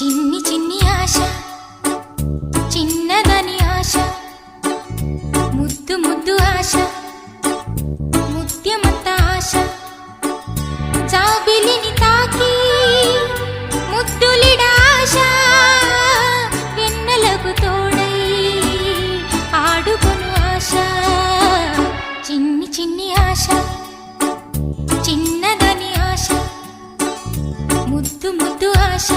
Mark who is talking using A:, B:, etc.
A: చిన్ని చిన్ని ఆశ చిన్నదని ఆశ ముద్దు ముద్దు ఆశ ముత్యమంత ఆశ జాబిలిని తాకి ముద్దులిడ ఆశ వెన్నెలకు తోడై ఆడుకొను ఆశ చిన్ని చిన్ని ఆశ చిన్నదని ఆశ ముద్దు ముద్దు ఆశ